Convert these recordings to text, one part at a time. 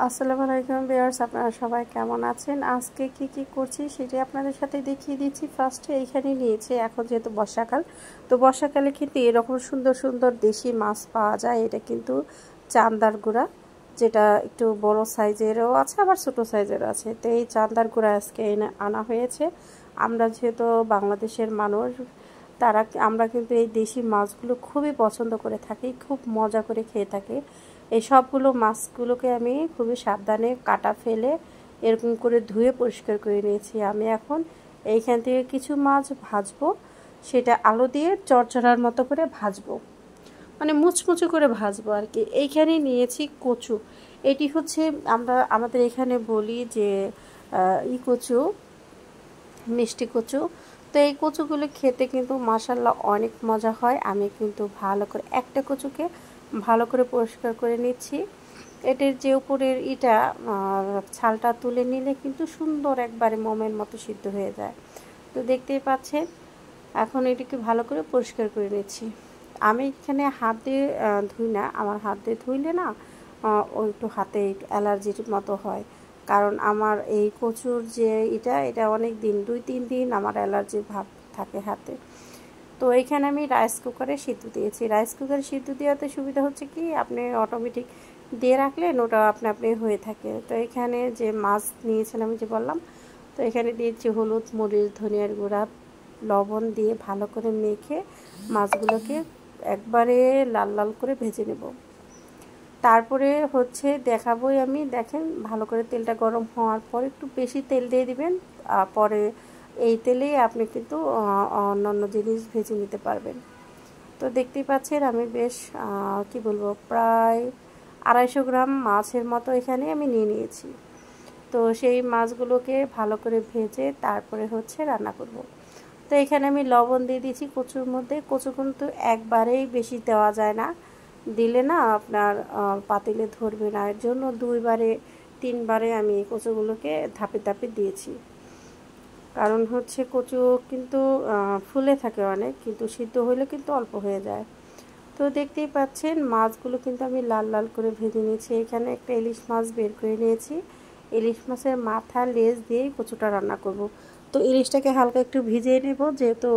আসসালামু আলাইকুম ভিউয়ার্স, আপনারা সবাই কেমন আছেন? আজকে কি করছি সেটাই আপনাদের সাথে দেখিয়ে দিচ্ছি। ফার্স্টে এইখানে নিয়েছি, এখন যেহেতু বর্ষাকাল, তো বর্ষাকালে কিন্তু এরকম সুন্দর সুন্দর দেশি মাছ পাওয়া যায়। এটা কিন্তু চান্দার গুঁড়া, যেটা একটু বড় সাইজেরও আছে আবার ছোটো সাইজেরও আছে। তো এই চান্দার গুঁড়া আজকে আনা হয়েছে। আমরা যেহেতু বাংলাদেশের মানুষ, আমরা কিন্তু এই দেশি মাছগুলো খুবই পছন্দ করে থাকি, খুব মজা করে খেয়ে থাকি। এই সবগুলো মাছগুলোকে আমি খুবই সাবধানে কাটা ফেলে এরকম করে ধুয়ে পরিষ্কার করে নিয়েছি। আমি এখন এইখান থেকে কিছু মাছ ভাজবো, সেটা আলু দিয়ে চড়চড়ার মতো করে ভাজবো, মানে মুচমুচে করে ভাজবো আর কি। এইখানে নিয়েছি কচু। এটি হচ্ছে আমাদের এখানে বলি যে কচু, মিষ্টি কচু। তো এই কচুগুলো খেতে কিন্তু মাশাআল্লাহ অনেক মজা হয়। আমি কিন্তু ভালো করে একটা কচুকে ভালো করে পরিষ্কার করে নিচ্ছি। এটার যে উপরের ছালটা তুলে নিলে কিন্তু সুন্দর একবারে মোমের মতো সিদ্ধ হয়ে যায়। তো দেখতেই পাচ্ছেন, এখন এটিকে ভালো করে পরিষ্কার করে নিচ্ছি। আমি এখানে হাত দিয়ে ধুই না, আমার হাত দিয়ে ধুইলে না ও একটু হাতে একটু অ্যালার্জির মতো হয়। কারণ আমার এই কচুর যে এটা অনেক দিন, 2-3 দিন আমার অ্যালার্জির ভাব থাকে হাতে। তো এইখানে আমি রাইস কুকারে সিদ্ধ দিয়েছি। রাইস কুকারে সিদ্ধ দেওয়াতে সুবিধা হচ্ছে কি, আপনি অটোমেটিক দিয়ে রাখলেন ওটা আপনি হয়ে থাকে। তো এখানে যে মাছ নিয়েছিলাম আমি যে বললাম, তো এখানে দিয়েছি হলুদ, মরিচ, ধনিয়ার গুঁড়া, লবণ দিয়ে ভালো করে মেখে মাছগুলোকে একবারে লাল লাল করে ভেজে নেব। তারপরে হচ্ছে দেখাবোই আমি, দেখেন ভালো করে তেলটা গরম হওয়ার পর একটু বেশি তেল দিয়ে দিবেন। পরে এই তেলেই আপনি কিন্তু অন্যান্য জিনিস ভেজে নিতে পারবেন। তো দেখতেই পাচ্ছেন আমি বেশ কি বলবো, প্রায় 250 গ্রাম মাছের মতো এখানে আমি নিয়ে নিয়েছি। তো সেই মাছগুলোকে ভালো করে ভেজে তারপরে হচ্ছে রান্না করব। তো এখানে আমি লবণ দিয়ে দিয়েছি কচুর মধ্যে। কচু কিন্তু একবারেই বেশি দেওয়া যায় না, দিলে না আপনার পাতিলে ধরবে না। এর জন্য 2-3বারে আমি কচুগুলোকে ধাপে ধাপে দিয়েছি। কারণ হচ্ছে কচু কিন্তু ফুলে থাকে অনেক, কিন্তু সিদ্ধ হলে কিন্তু অল্প হয়ে যায়। তো দেখতেই পাচ্ছেন মাছগুলো কিন্তু আমি লাল লাল করে ভেজে নিয়েছি। এখানে একটা ইলিশ মাছ বের করে নিয়েছি। ইলিশ মাছের মাথা লেজ দিয়ে কচুটা রান্না করব। তো ইলিশটাকে হালকা একটু ভিজিয়ে নেব, যেহেতু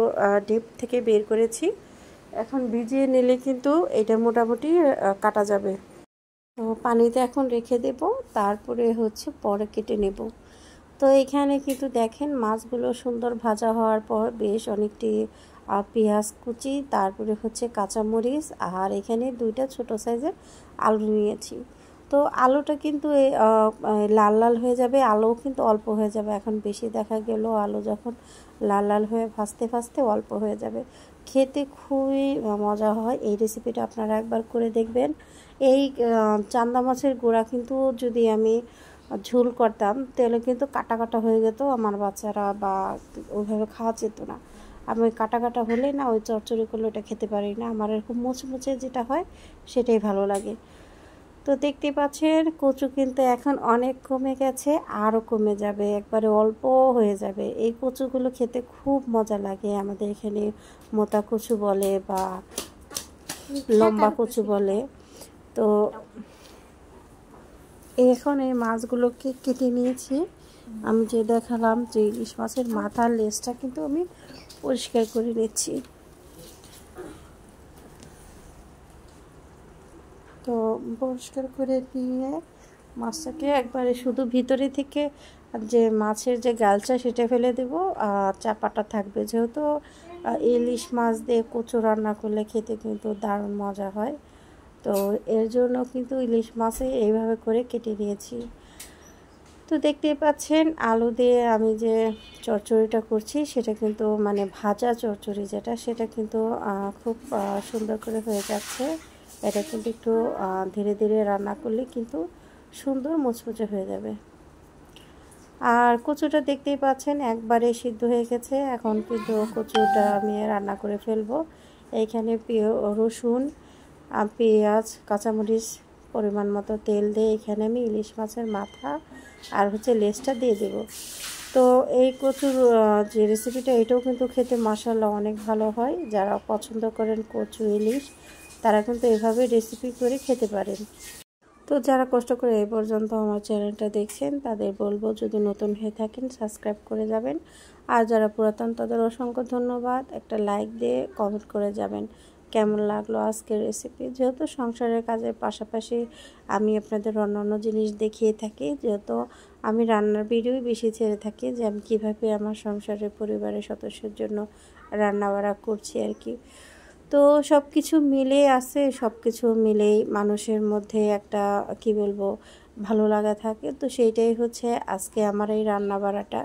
ডিপ থেকে বের করেছি। এখন ভিজিয়ে নিলে কিন্তু এটা মোটামুটি কাটা যাবে। তো পানিতে এখন রেখে দেব, তারপরে হচ্ছে পরে কেটে নেব। তো এখানে কিন্তু দেখেন মাছগুলো সুন্দর ভাজা হওয়ার পর বেশ অনেকটি পেঁয়াজ কুচি, তারপরে হচ্ছে কাঁচামরিচ, আর এখানে 2টা ছোট সাইজের আলু নিয়েছি। তো আলুটা কিন্তু লাল লাল হয়ে যাবে, আলুও কিন্তু অল্প হয়ে যাবে। এখন বেশি দেখা গেল আলু যখন লাল লাল হয়ে ভাজতে ভাজতে অল্প হয়ে যাবে। খেতে খুবই মজা হয়। এই রেসিপিটা আপনারা একবার করে দেখবেন। এই চান্দা মাছের গোড়া কিন্তু যদি আমি ঝোল করতাম তাহলে কিন্তু কাটা কাটা হয়ে যেত, আমার বাচ্চারা বা ওইভাবে খাওয়া যেত না। আমি ওই কাটা কাটা হলে না ওই চচ্চড়ি করলে ওটা খেতে পারি না, আমার এরকম মুচমুচে যেটা হয় সেটাই ভালো লাগে। তো দেখতে পাচ্ছেন কচু কিন্তু এখন অনেক কমে গেছে, আরও কমে যাবে, একবারে অল্প হয়ে যাবে। এই কচুগুলো খেতে খুব মজা লাগে। আমাদের এখানে মোতা কচু বলে বা লম্বা কচু বলে। তো এখন এই মাছগুলোকে কেটে নিয়েছি। আমি যে দেখালাম যে ইলিশ মাছের মাথার লেজটা কিন্তু আমি পরিষ্কার করে নিচ্ছি। তো পরিষ্কার করে নিয়ে মাছটাকে একবারে শুধু ভিতরে থেকে যে মাছের যে গালচা সেটা ফেলে দেব, আর চাপাটা থাকবে। যেহেতু ইলিশ মাছ দিয়ে কচু রান্না করলে খেতে কিন্তু দারুণ মজা হয়। তো এর জন্য কিন্তু ইলিশ মাছে এইভাবে করে কেটে নিয়েছি। তো দেখতেই পাচ্ছেন আলু দিয়ে আমি যে চচ্চড়িটা করছি সেটা কিন্তু মানে ভাজা চচ্চড়ি যেটা, সেটা কিন্তু খুব সুন্দর করে হয়ে যাচ্ছে। এটা কিন্তু একটু ধীরে ধীরে রান্না করলে কিন্তু সুন্দর মুচমুচে হয়ে যাবে। আর কচুটা দেখতেই পাচ্ছেন একবারে সিদ্ধ হয়ে গেছে। এখন কিন্তু কচুটা আমি রান্না করে ফেলবো। এইখানে রসুন, পেঁয়াজ, কাঁচামরিচ, পরিমাণ মতো তেল দিয়ে এখানে আমি ইলিশ মাছের মাথা আর হচ্ছে লেজটা দিয়ে দেব। তো এই কচুর যে রেসিপিটা, এটাও কিন্তু খেতে মাশাআল্লাহ অনেক ভালো হয়। যারা পছন্দ করেন কচু ইলিশ, তারা কিন্তু এভাবে রেসিপি করে খেতে পারেন। তো তো যারা কষ্ট করে এই পর্যন্ত আমার চ্যানেলটা দেখছেন তাদের বলবো, যদি নতুন হয়ে থাকেন সাবস্ক্রাইব করে যাবেন, আর যারা পুরাতন তাদের অসংখ্য ধন্যবাদ। একটা লাইক দিয়ে কমেন্ট করে যাবেন কেমন লাগলো আজকের রেসিপি। যেহেতু সংসারের কাজের পাশাপাশি আমি আপনাদের অন্যান্য জিনিস দেখিয়ে থাকি, যেহেতু আমি রান্নার ভিডিওই বেশি ছেড়ে থাকি, যে আমি কীভাবে আমার সংসারের পরিবারের সদস্যের জন্য রান্নাবাড়া করছি আর কি। তো সব কিছু মিলে আছে, সব কিছু মিলেই মানুষের মধ্যে একটা কি বলবো ভালো লাগা থাকে। তো সেইটাই হচ্ছে আজকে আমার এই রান্নাবাড়াটা।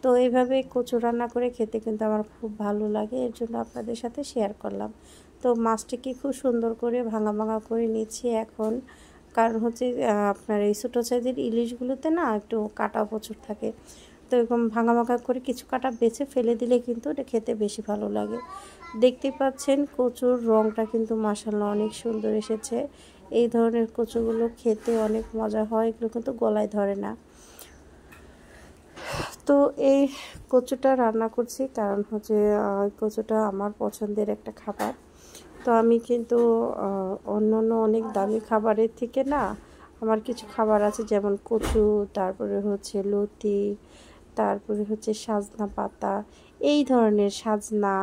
তো এইভাবে কচু রান্না করে খেতে কিন্তু আমার খুব ভালো লাগে, এর জন্য আপনাদের সাথে শেয়ার করলাম। তো মাছটিকে খুব সুন্দর করে ভাঙা ভাঙা করে নিচ্ছি এখন, কারণ হচ্ছে আপনার এই ছোটো সাইজের ইলিশগুলোতে না একটু কাটা প্রচুর থাকে। তো এরকম ভাঙা ভাঙা করে কিছু কাটা বেছে ফেলে দিলে কিন্তু এটা খেতে বেশি ভালো লাগে। দেখতে পাচ্ছেন কচুর রঙটা কিন্তু মাশাআল্লাহ অনেক সুন্দর এসেছে। এই ধরনের কচুগুলো খেতে অনেক মজা হয়, এগুলো কিন্তু গলায় ধরে না। তো এই কচুটা রান্না করছি কারণ হচ্ছে কচুটা আমার পছন্দের একটা খাবার। তো আমি কিন্তু অন্যান্য অনেক দামি খাবারের থেকে না, আমার কিছু খাবার আছে যেমন কচু, তারপরে হচ্ছে লতি, তারপরে হচ্ছে সাজনা পাতা, এই ধরনের সাজনা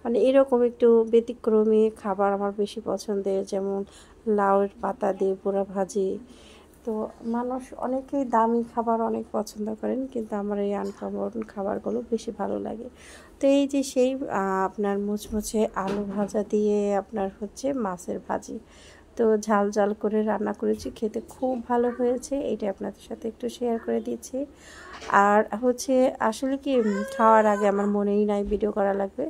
মানে এরকম একটু ব্যতিক্রমী খাবার আমার বেশি পছন্দের, যেমন লাউয়ের পাতা দিয়ে পোড়া ভাজি। তো মানুষ অনেকেই দামি খাবার অনেক পছন্দ করেন, কিন্তু আমার এই আনকমন খাবারগুলো বেশি ভালো লাগে। তো এই যে সেই আপনার মুচমুচে আলু ভাজা দিয়ে আপনার হচ্ছে মাছের ভাজি, তো ঝাল ঝাল করে রান্না করেছি, খেতে খুব ভালো হয়েছে। এইটা আপনাদের সাথে একটু শেয়ার করে দিচ্ছি। আর হচ্ছে আসলে কি খাওয়ার আগে আমার মনেই নাই ভিডিও করা লাগবে,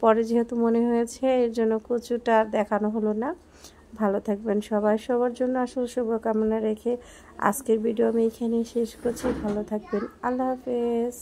পরে যেহেতু মনে হয়েছে এর জন্য কচুটা দেখানো হলো না। ভালো থাকবেন সবাই, সবার জন্য আসলে শুভকামনা রেখে আজকের ভিডিও আমি এখানেই শেষ করছি। ভালো থাকবেন, আল্লাহ হাফেজ।